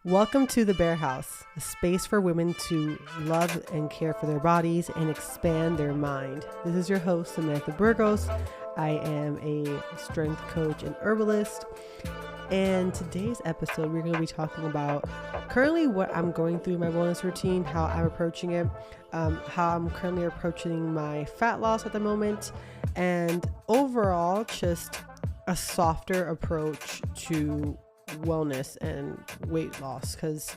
Welcome to the Bear House, a space for women to love and care for their bodies and expand their mind. This is your host, Samantha Burgos. I am a strength coach and herbalist. And today's episode, we're going to be talking about currently what I'm going through in my wellness routine, how I'm approaching it, how I'm currently approaching my fat loss at the moment, and overall, just a softer approach to wellness and weight loss, because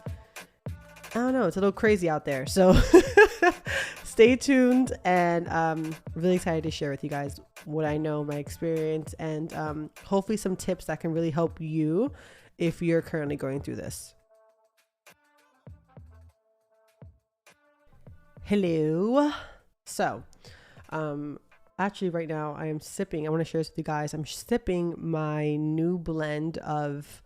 I don't know, it's a little crazy out there. So stay tuned, and really excited to share with you guys what I know, my experience, and hopefully some tips that can really help you if you're currently going through this. Hello. So actually right now I want to share this with you guys. I'm sipping my new blend of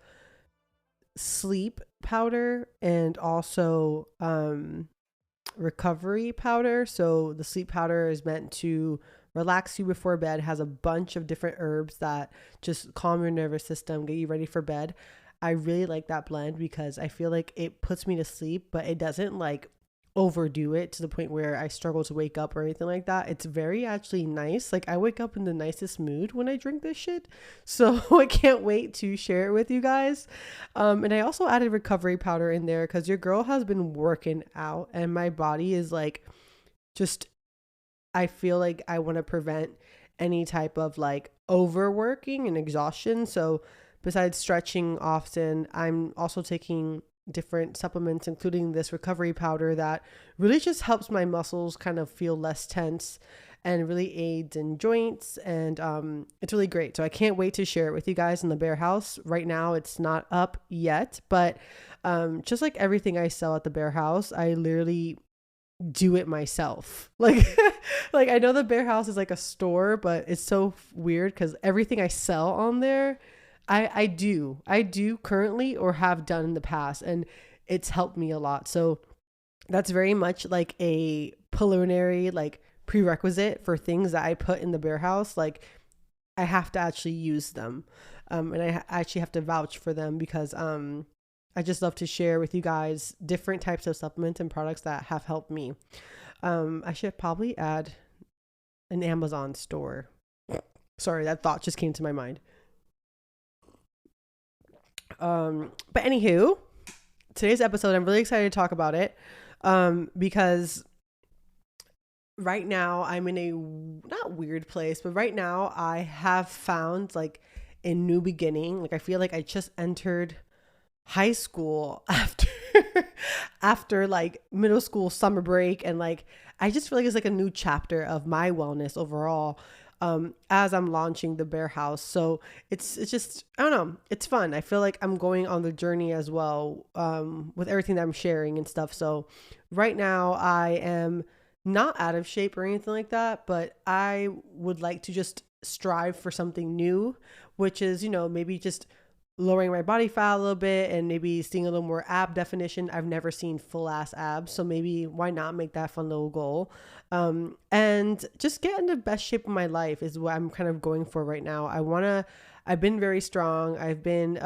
sleep powder and also recovery powder. So the sleep powder is meant to relax you before bed, has a bunch of different herbs that just calm your nervous system, get you ready for bed. I really like that blend because I feel like it puts me to sleep, but it doesn't like overdo it to the point where I struggle to wake up or anything like that. It's very actually nice. Like I wake up in the nicest mood when I drink this shit. So I can't wait to share it with you guys. And I also added recovery powder in there because your girl has been working out and my body is like, I feel like I want to prevent any type of like overworking and exhaustion. So besides stretching often, I'm also taking different supplements, including this recovery powder that really just helps my muscles kind of feel less tense and really aids in joints. And it's really great. So I can't wait to share it with you guys in the Bear House. Right now it's not up yet, but just like everything I sell at the Bear House, I literally do it myself. Like like I know the Bear House is like a store, but it's so weird because everything I sell on there I do currently or have done in the past, and it's helped me a lot. So that's very much like a preliminary, like prerequisite for things that I put in the Bear House. Like I have to actually use them. And I actually have to vouch for them because I just love to share with you guys different types of supplements and products that have helped me. I should probably add an Amazon store. Sorry, that thought just came to my mind. But anywho, today's episode, I'm really excited to talk about it, because right now I'm in a not weird place, but right now I have found like a new beginning. Like I feel like I just entered high school after like middle school summer break, and like I just feel like it's like a new chapter of my wellness overall. As I'm launching the Bear House. So it's just, I don't know, it's fun. I feel like I'm going on the journey as well, with everything that I'm sharing and stuff. So right now I am not out of shape or anything like that, but I would like to just strive for something new, which is, maybe just lowering my body fat a little bit and maybe seeing a little more ab definition. I've never seen full ass abs, so maybe why not make that fun little goal, and just get in the best shape of my life is what I'm kind of going for right now. I've been very strong. I've been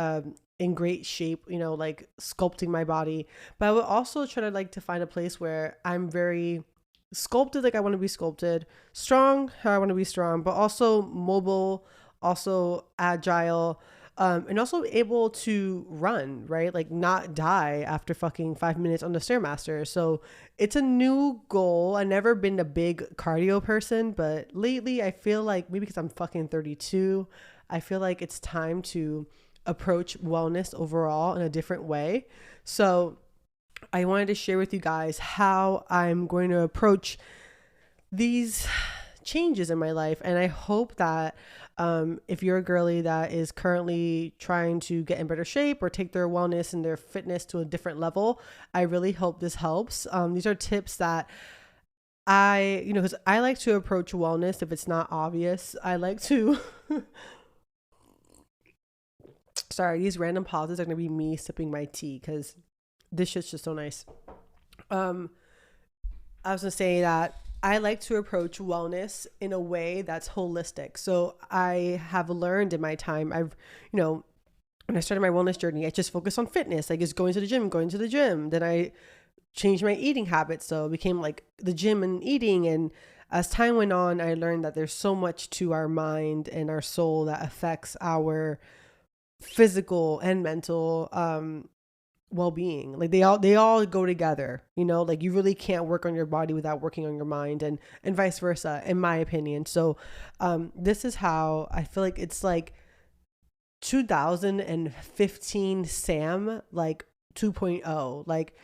in great shape, like sculpting my body, but I would also try to like to find a place where I'm very sculpted, like I want to be sculpted, strong how I want to be strong, but also mobile, also agile, and also able to run, right? Like not die after fucking 5 minutes on the Stairmaster. So it's a new goal. I've never been a big cardio person, but lately I feel like maybe because I'm fucking 32, I feel like it's time to approach wellness overall in a different way. So I wanted to share with you guys how I'm going to approach these changes in my life. And I hope that if you're a girly that is currently trying to get in better shape or take their wellness and their fitness to a different level, I really hope this helps. These are tips that because I like to approach wellness if it's not obvious. I like to, sorry, these random pauses are going to be me sipping my tea because this shit's just so nice. I was going to say that I like to approach wellness in a way that's holistic. So I have learned in my time, I've, when I started my wellness journey, I just focused on fitness, like just going to the gym. Then I changed my eating habits. So it became like the gym and eating. And as time went on, I learned that there's so much to our mind and our soul that affects our physical and mental well-being. Like they all go together, like you really can't work on your body without working on your mind, and vice versa, in my opinion. So this is how I feel like it's like 2015 Sam, like 2.0, like.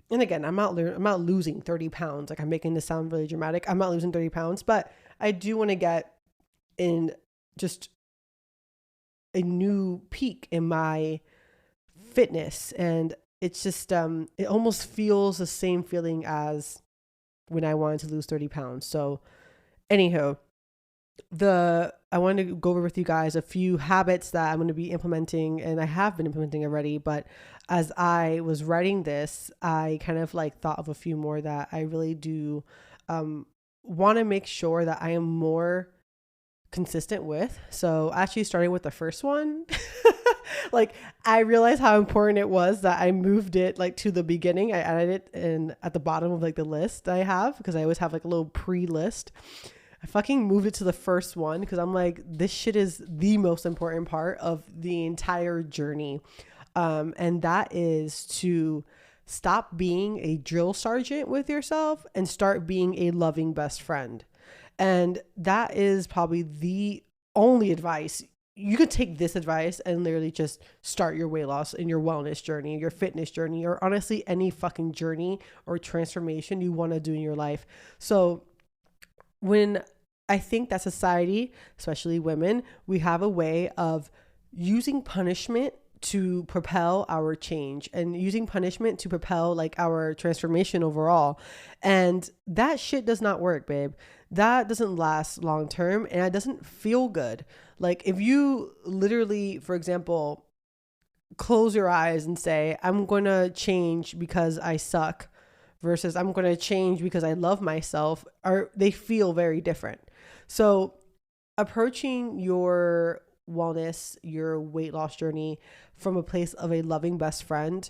And again, I'm not losing 30 pounds. Like, I'm making this sound really dramatic. I'm not losing 30 pounds, but I do want to get in just a new peak in my fitness. And it's just, it almost feels the same feeling as when I wanted to lose 30 pounds. So anyhow, I wanted to go over with you guys a few habits that I'm going to be implementing, and I have been implementing already, but as I was writing this, I kind of like thought of a few more that I really do want to make sure that I am more consistent with. So actually starting with the first one, like I realized how important it was that I moved it like to the beginning. I added it in at the bottom of like the list I have, because I always have like a little pre-list. I fucking moved it to the first one because I'm like, this shit is the most important part of the entire journey. And that is to stop being a drill sergeant with yourself and start being a loving best friend. And that is probably the only advice. You could take this advice and literally just start your weight loss and your wellness journey, your fitness journey, or honestly, any fucking journey or transformation you want to do in your life. So when I think that society, especially women, we have a way of using punishment to propel our change and using punishment to propel like our transformation overall. And that shit does not work, babe. That doesn't last long term, and it doesn't feel good. Like if you literally, for example, close your eyes and say, I'm going to change because I suck versus I'm going to change because I love myself, they feel very different. So approaching your wellness, your weight loss journey from a place of a loving best friend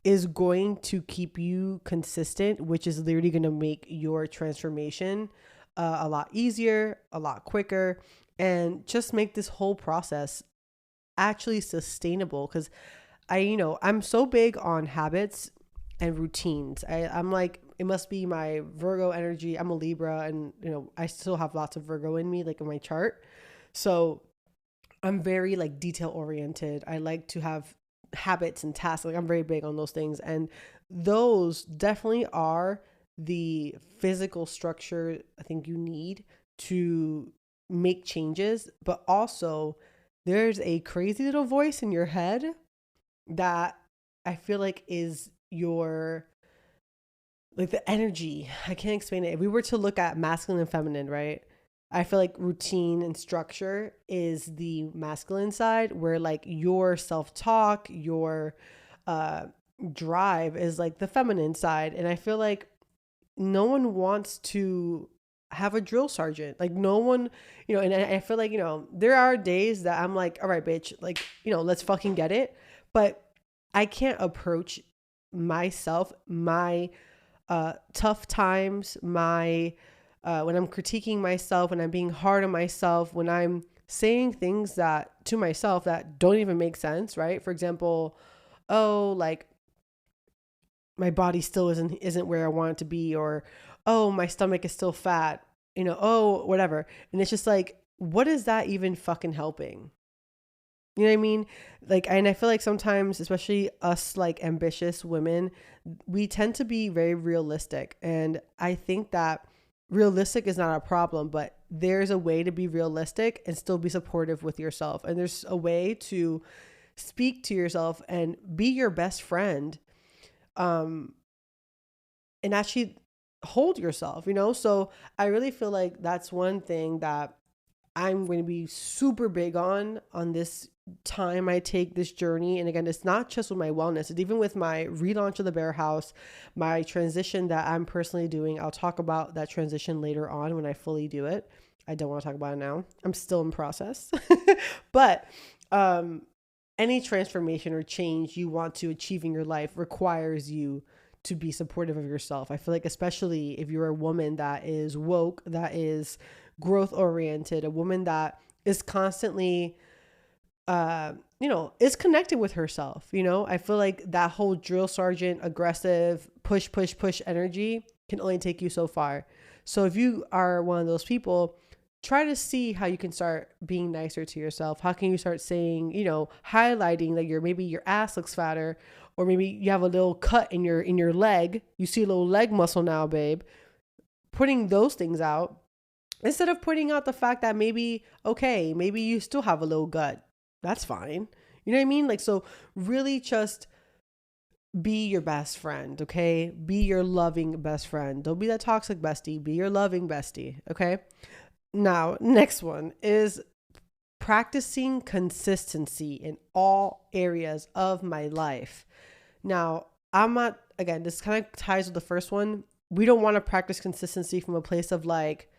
is going to keep you consistent, which is literally going to make your transformation a lot easier, a lot quicker, and just make this whole process actually sustainable. Because I'm so big on habits and routines. I'm like, it must be my Virgo energy. I'm a Libra, and I still have lots of Virgo in me, like in my chart. So I'm very like detail oriented. I like to have habits and tasks. Like I'm very big on those things, and those definitely are the physical structure I think you need to make changes. But also there's a crazy little voice in your head that I feel like is your, like, the energy. I can't explain it. If we were to look at masculine and feminine, right? I feel like routine and structure is the masculine side, where like your self-talk, your drive is like the feminine side. And I feel like no one wants to have a drill sergeant. Like no one, and I feel like, there are days that I'm like, all right, bitch, like, let's fucking get it. But I can't approach myself, my tough times, my when I'm critiquing myself, when I'm being hard on myself, when I'm saying things that to myself that don't even make sense, right? For example, oh, like my body still isn't where I want it to be, or oh, my stomach is still fat, oh, whatever. And it's just like, what is that even fucking helping? You know what I mean? Like, and I feel like sometimes, especially us like ambitious women, we tend to be very realistic. And I think that realistic is not a problem, but there's a way to be realistic and still be supportive with yourself. And there's a way to speak to yourself and be your best friend, and actually hold yourself, So I really feel like that's one thing that I'm going to be super big on this time I take this journey. And again, it's not just with my wellness, it's even with my relaunch of the Bear House, my transition that I'm personally doing. I'll talk about that transition later on when I fully do it. I don't want to talk about it now. I'm still in process. But any transformation or change you want to achieve in your life requires you to be supportive of yourself. I feel like, especially if you're a woman that is woke, that is growth oriented, a woman that is constantly, is connected with herself. I feel like that whole drill sergeant, aggressive, push, push, push energy can only take you so far. So if you are one of those people, try to see how you can start being nicer to yourself. How can you start saying, highlighting that maybe your ass looks fatter, or maybe you have a little cut in your leg. You see a little leg muscle now, babe. Putting those things out instead of pointing out the fact that maybe you still have a little gut. That's fine. You know what I mean? Like, so really just be your best friend, okay? Be your loving best friend. Don't be that toxic bestie. Be your loving bestie, okay? Now, next one is practicing consistency in all areas of my life. Now, this kind of ties with the first one. We don't want to practice consistency from a place of like,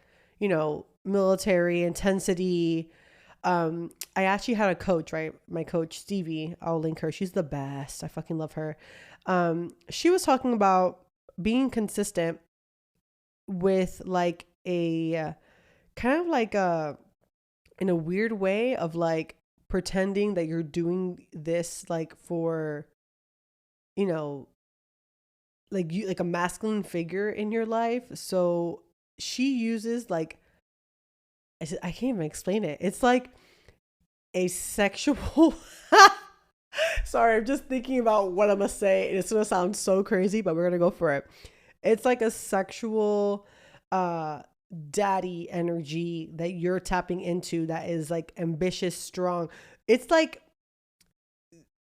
military intensity. I actually had a coach, right? My coach, Stevie, I'll link her. She's the best. I fucking love her. She was talking about being consistent with like a kind of like in a weird way of like pretending that you're doing this like for, like a masculine figure in your life. So she uses like, I can't even explain it. It's like a sexual, sorry, I'm just thinking about what I'm going to say. It's going to sound so crazy, but we're going to go for it. It's like a sexual, daddy energy that you're tapping into that is like ambitious, strong. It's like,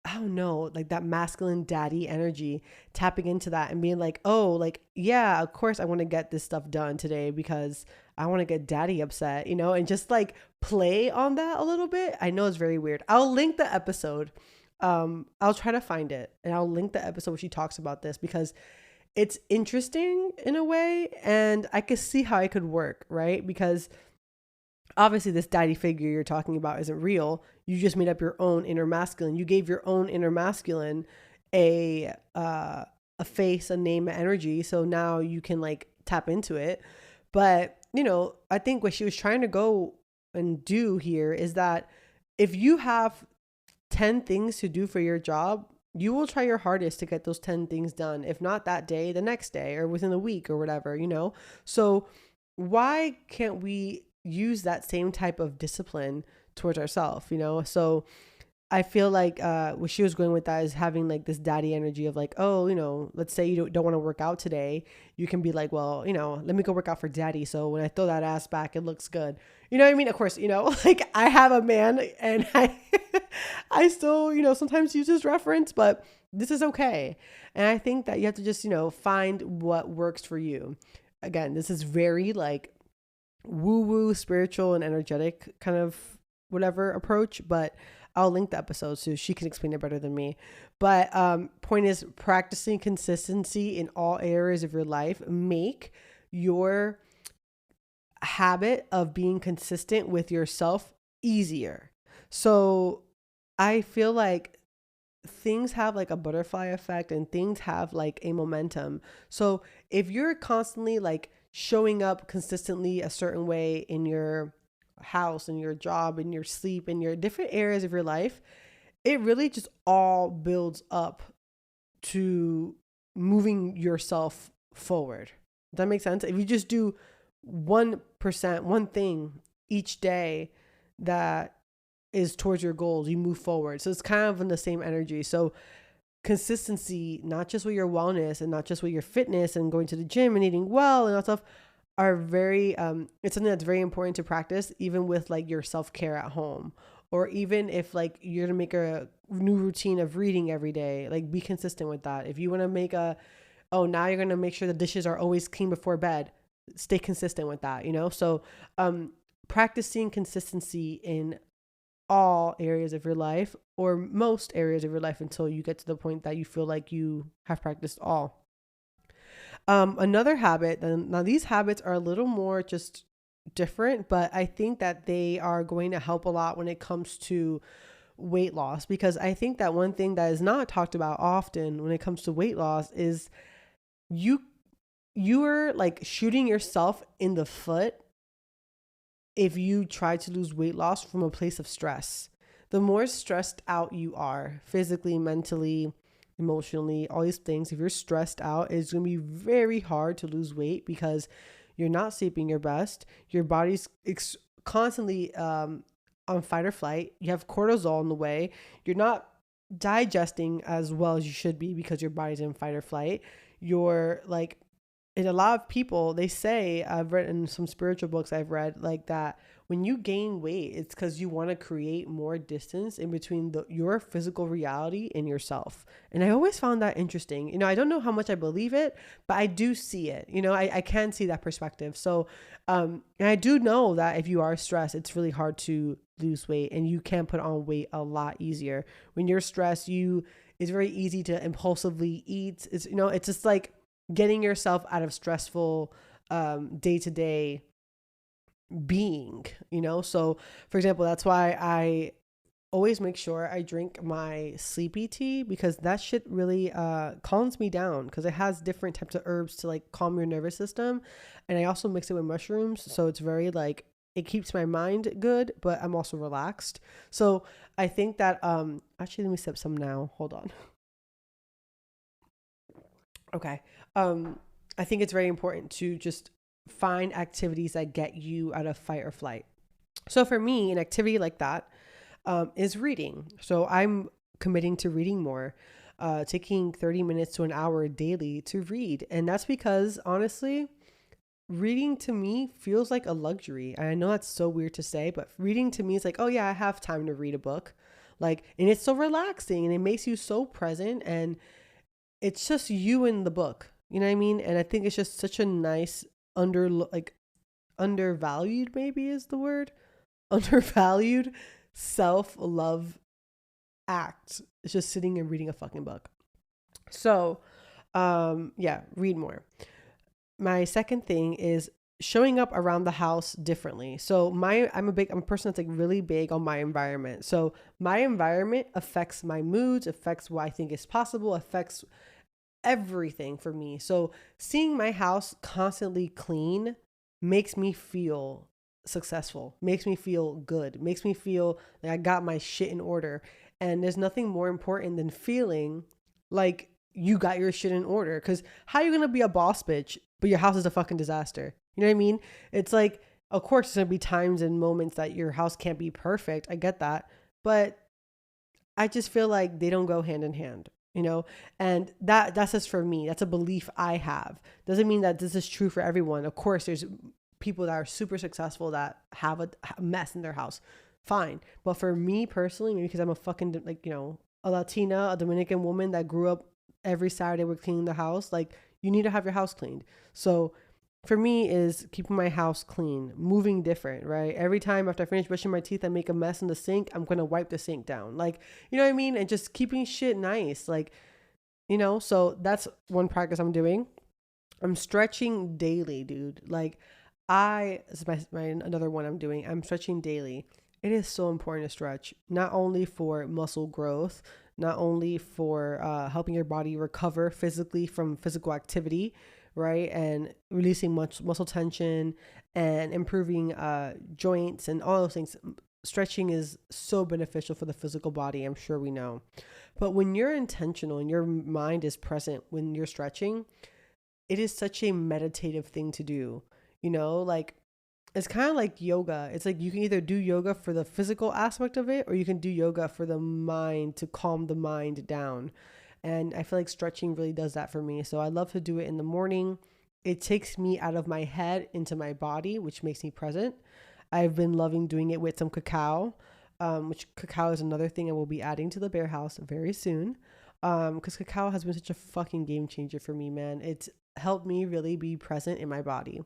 I don't know, like that masculine daddy energy, tapping into that and being like, oh, like, yeah, of course I want to get this stuff done today because I want to get daddy upset, and just like play on that a little bit. I know it's very weird. I'll link the episode. I'll try to find it and I'll link the episode where she talks about this because it's interesting in a way, and I could see how it could work, right? Because obviously this daddy figure you're talking about isn't real. You just made up your own inner masculine. You gave your own inner masculine a face, a name, an energy. So now you can like tap into it. But, I think what she was trying to go and do here is that if you have 10 things to do for your job, you will try your hardest to get those 10 things done. If not that day, the next day or within a week or whatever, So why can't we use that same type of discipline towards ourselves, So I feel like what she was going with that is having like this daddy energy of like, oh, let's say you don't want to work out today. You can be like, well, let me go work out for daddy. So when I throw that ass back, it looks good. You know what I mean? Of course, like I have a man and I still, sometimes use this reference, but this is okay. And I think that you have to just, find what works for you. Again, this is very like woo-woo, spiritual and energetic kind of whatever approach, but I'll link the episode so she can explain it better than me. But point is, practicing consistency in all areas of your life. Make your habit of being consistent with yourself easier. So I feel like things have like a butterfly effect and things have like a momentum. So if you're constantly like showing up consistently a certain way in your house, in your job, in your sleep, in your different areas of your life, it really just all builds up to moving yourself forward. Does that make sense? If you just do 1%, one thing each day that is towards your goals, you move forward. So it's kind of in the same energy. So consistency, not just with your wellness and not just with your fitness and going to the gym and eating well and all that stuff, are very, it's something that's very important to practice, even with like your self-care at home, or even if like you're going to make a new routine of reading every day, like be consistent with that. If you want to make now you're going to make sure the dishes are always clean before bed, stay consistent with that, So, practicing consistency in all areas of your life or most areas of your life until you get to the point that you feel like you have practiced all. Another habit, now these habits are a little more just different, but I think that they are going to help a lot when it comes to weight loss, because I think that one thing that is not talked about often when it comes to weight loss is you're like shooting yourself in the foot if you try to lose weight loss from a place of stress. The more stressed out you are, physically, mentally, emotionally, all these things, if you're stressed out, it's going to be very hard to lose weight because you're not sleeping your best. Your body's constantly on fight or flight. You have cortisol in the way. You're not digesting as well as you should be because your body's in fight or flight. You're like, and a lot of people, they say, I've read in some spiritual books I've read, like that when you gain weight, it's because you want to create more distance in between your physical reality and yourself. And I always found that interesting. You know, I don't know how much I believe it, but I do see it. You know, I can see that perspective. So, and I do know that if you are stressed, it's really hard to lose weight, and you can put on weight a lot easier. When you're stressed, it's very easy to impulsively eat. It's, you know, it's just like getting yourself out of stressful day-to-day being, you know? So for example, that's why I always make sure I drink my sleepy tea, because that shit really calms me down, because it has different types of herbs to like calm your nervous system. And I also mix it with mushrooms. So it's very like, it keeps my mind good, but I'm also relaxed. So I think that, actually, let me sip some now. Hold on. Okay. I think it's very important to just find activities that get you out of fight or flight. So for me, an activity like that is reading. So I'm committing to reading more, taking 30 minutes to an hour daily to read. And that's because honestly, reading to me feels like a luxury. And I know that's so weird to say, but reading to me is like, oh yeah, I have time to read a book. Like, and it's so relaxing and it makes you so present, and it's just you in the book. You know what I mean? And I think it's just such a nice undervalued, maybe is the word, undervalued self-love act. It's just sitting and reading a fucking book. So, yeah, read more. My second thing is showing up around the house differently. So I'm a person that's like really big on my environment. So my environment affects my moods, affects what I think is possible, affects everything for me. So seeing my house constantly clean makes me feel successful, makes me feel good, makes me feel like I got my shit in order. And there's nothing more important than feeling like you got your shit in order. Because how are you going to be a boss bitch, but your house is a fucking disaster? You know what I mean? It's like, of course, there's going to be times and moments that your house can't be perfect. I get that. But I just feel like they don't go hand in hand. You know, and that's just for me. That's a belief I have. Doesn't mean that this is true for everyone. Of course, there's people that are super successful that have a mess in their house. Fine. But for me personally, maybe because I'm a fucking, like, you know, a Latina, a Dominican woman that grew up every Saturday we're cleaning the house, like, you need to have your house cleaned. So for me is keeping my house clean, moving different, right? Every time after I finish brushing my teeth, I make a mess in the sink, I'm going to wipe the sink down. Like, you know what I mean? And just keeping shit nice. Like, you know, so that's one practice I'm doing. I'm stretching daily, dude. Like this is my another one I'm doing. I'm stretching daily. It is so important to stretch, not only for muscle growth, not only for helping your body recover physically from physical activity, right? And releasing muscle tension and improving joints and all those things. Stretching is so beneficial for the physical body, I'm sure we know. But when you're intentional and your mind is present when you're stretching, it is such a meditative thing to do. You know, like it's kind of like yoga. It's like you can either do yoga for the physical aspect of it, or you can do yoga for the mind, to calm the mind down. And I feel like stretching really does that for me. So I love to do it in the morning. It takes me out of my head into my body, which makes me present. I've been loving doing it with some cacao, which cacao is another thing I will be adding to the Bear House very soon. Because cacao has been such a fucking game changer for me, man. It's helped me really be present in my body.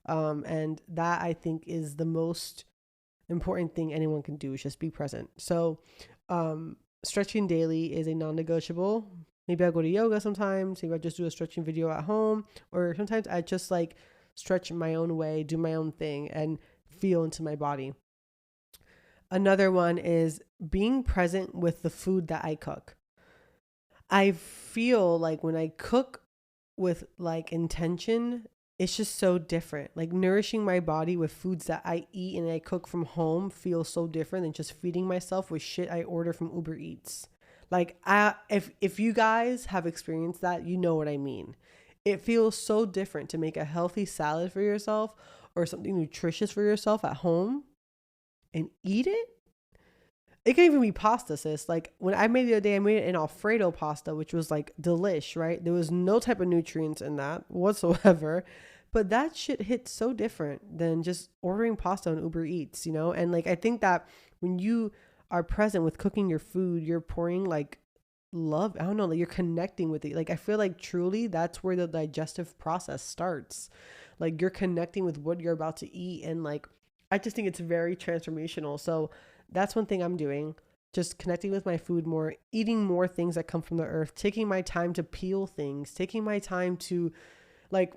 And that I think is the most important thing anyone can do, is just be present. So, stretching daily is a non-negotiable. Maybe I go to yoga sometimes. Maybe I just do a stretching video at home, or sometimes I just like stretch my own way, do my own thing, and feel into my body. Another one is being present with the food that I cook. I feel like when I cook with like intention, it's just so different. Like nourishing my body with foods that I eat and I cook from home feels so different than just feeding myself with shit I order from Uber Eats. Like if you guys have experienced that, you know what I mean. It feels so different to make a healthy salad for yourself or something nutritious for yourself at home and eat it. It can even be pasta, sis. Like when I made it the other day, I made it in Alfredo pasta, which was like delish, right? There was no type of nutrients in that whatsoever. But that shit hits so different than just ordering pasta on Uber Eats, you know? And like I think that when you are present with cooking your food, you're pouring like love. I don't know, like you're connecting with it. Like I feel like truly that's where the digestive process starts. Like you're connecting with what you're about to eat. And like I just think it's very transformational. So that's one thing I'm doing. Just connecting with my food more, eating more things that come from the earth, taking my time to peel things, taking my time to like,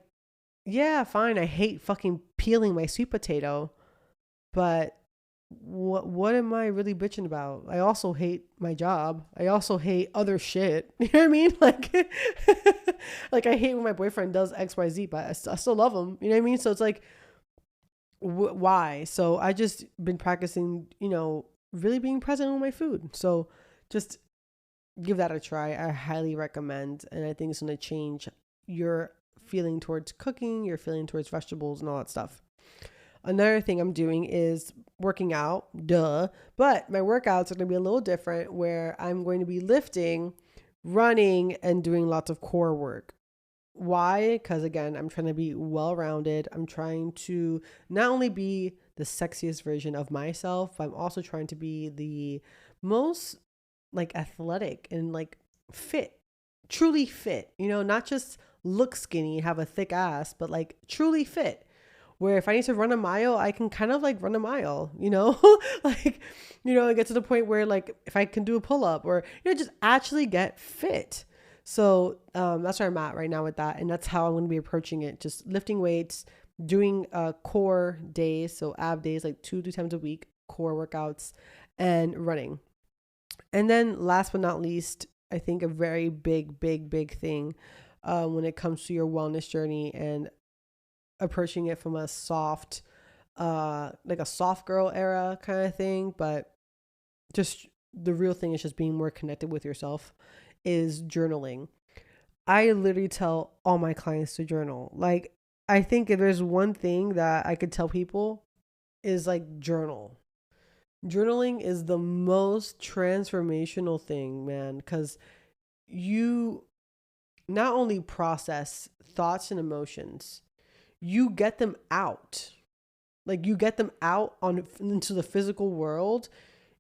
yeah, fine. I hate fucking peeling my sweet potato, but what am I really bitching about? I also hate my job. I also hate other shit. You know what I mean? Like, like I hate when my boyfriend does XYZ, but I still love him. You know what I mean? So it's like, why? So I just been practicing, you know, really being present with my food. So just give that a try. I highly recommend, and I think it's going to change your feeling towards cooking, your feeling towards vegetables and all that stuff. Another thing I'm doing is working out, duh, but my workouts are going to be a little different where I'm going to be lifting, running, and doing lots of core work. Why? Because again, I'm trying to be well-rounded. I'm trying to not only be the sexiest version of myself, but I'm also trying to be the most like athletic and like fit, truly fit, you know, not just look skinny, have a thick ass, but like truly fit. Where if I need to run a mile, I can kind of like run a mile, you know, like, you know, I get to the point where like if I can do a pull up or, you know, just actually get fit. So that's where I'm at right now with that. And that's how I'm going to be approaching it. Just lifting weights, doing core days. So ab days, like 2 to 3 times a week, core workouts and running. And then last but not least, I think a very big thing when it comes to your wellness journey and approaching it from a soft, like a soft girl era kind of thing. But just the real thing is just being more connected with yourself is journaling. I literally tell all my clients to journal. Like, I think if there's one thing that I could tell people is like journal. Journaling is the most transformational thing, man, because you not only process thoughts and emotions, you get them out. Like you get them out on into the physical world.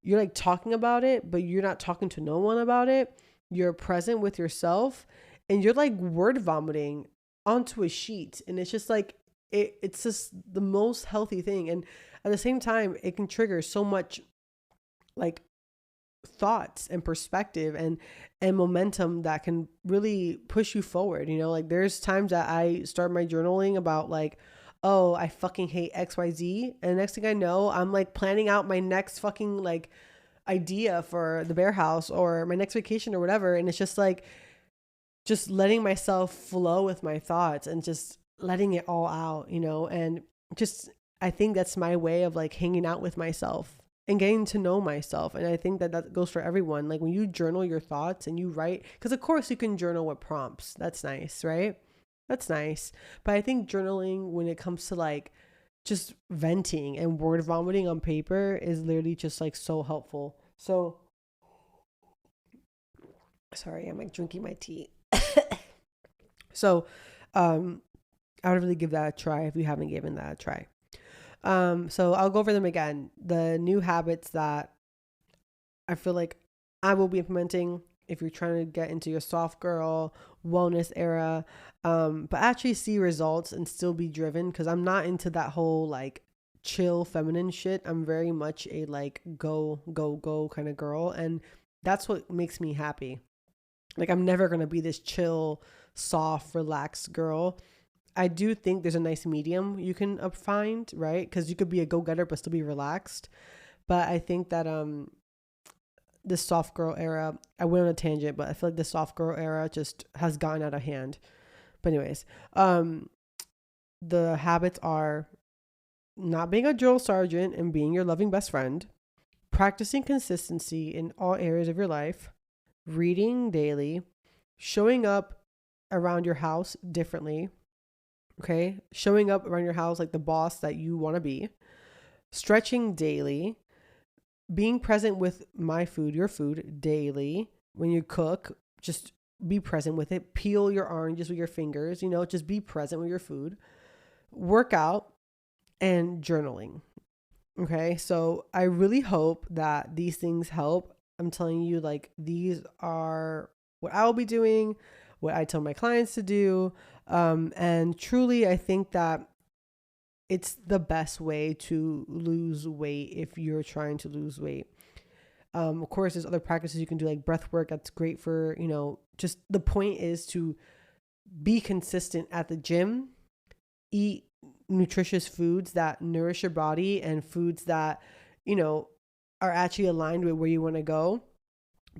You're like talking about it, but you're not talking to no one about it. You're present with yourself and you're like word vomiting onto a sheet. And it's just like, it's just the most healthy thing. And at the same time, it can trigger so much like thoughts and perspective and momentum that can really push you forward. You know, like there's times that I start my journaling about like, oh, I fucking hate XYZ. And the next thing I know, I'm like planning out my next fucking like idea for the bear house or my next vacation or whatever. And it's just like, just letting myself flow with my thoughts and just letting it all out, you know, and just, I think that's my way of like hanging out with myself and getting to know myself. And I think that that goes for everyone. Like when you journal your thoughts and you write, because of course you can journal with prompts. That's nice, right? That's nice. But I think journaling when it comes to like just venting and word vomiting on paper is literally just like so helpful. So, sorry, I'm like drinking my tea. So, I would really give that a try if you haven't given that a try. So I'll go over them again. The new habits that I feel like I will be implementing if you're trying to get into your soft girl wellness era, but actually see results and still be driven, because I'm not into that whole like chill feminine shit. I'm very much a like go kind of girl, and that's what makes me happy. Like I'm never gonna be this chill, soft, relaxed girl. I do think there's a nice medium you can find, right? Because you could be a go-getter but still be relaxed. But I think that this soft girl era, I went on a tangent, but I feel like the soft girl era just has gotten out of hand. But anyways, the habits are not being a drill sergeant and being your loving best friend, practicing consistency in all areas of your life, reading daily, showing up around your house differently, okay? Showing up around your house like the boss that you want to be, stretching daily, being present with my food, your food daily. When you cook, just be present with it. Peel your oranges with your fingers, just be present with your food. Workout and journaling. Okay, so I really hope that these things help. I'm telling you, like, these are what I will be doing, what I tell my clients to do. And truly, I think that it's the best way to lose weight if you're trying to lose weight. Of course, there's other practices you can do, like breath work. That's great for, just the point is to be consistent at the gym, eat nutritious foods that nourish your body and foods that, are actually aligned with where you want to go.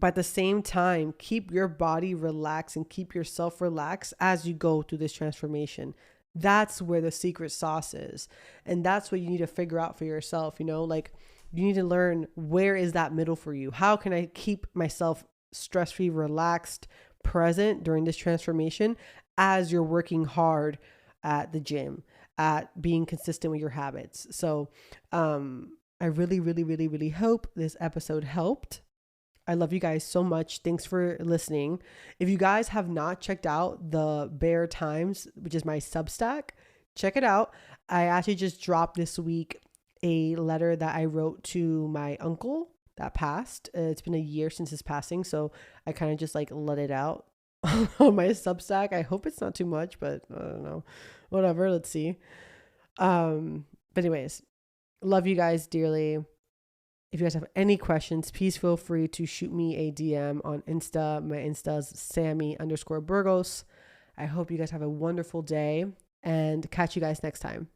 But at the same time, keep your body relaxed and keep yourself relaxed as you go through this transformation. That's where the secret sauce is. And that's what you need to figure out for yourself. Like, you need to learn, where is that middle for you? How can I keep myself stress-free, relaxed, present during this transformation as you're working hard at the gym, at being consistent with your habits? So I really, really, really, really hope this episode helped. I love you guys so much. Thanks for listening. If you guys have not checked out the Bare Times, which is my Substack, check it out. I actually just dropped this week a letter that I wrote to my uncle that passed. It's been a year since his passing, so I kind of just like let it out on my Substack. I hope it's not too much, but I don't know. Whatever, let's see. But anyways, love you guys dearly. If you guys have any questions, please feel free to shoot me a DM on Insta. My Insta's Sammy_Burgos. I hope you guys have a wonderful day and catch you guys next time.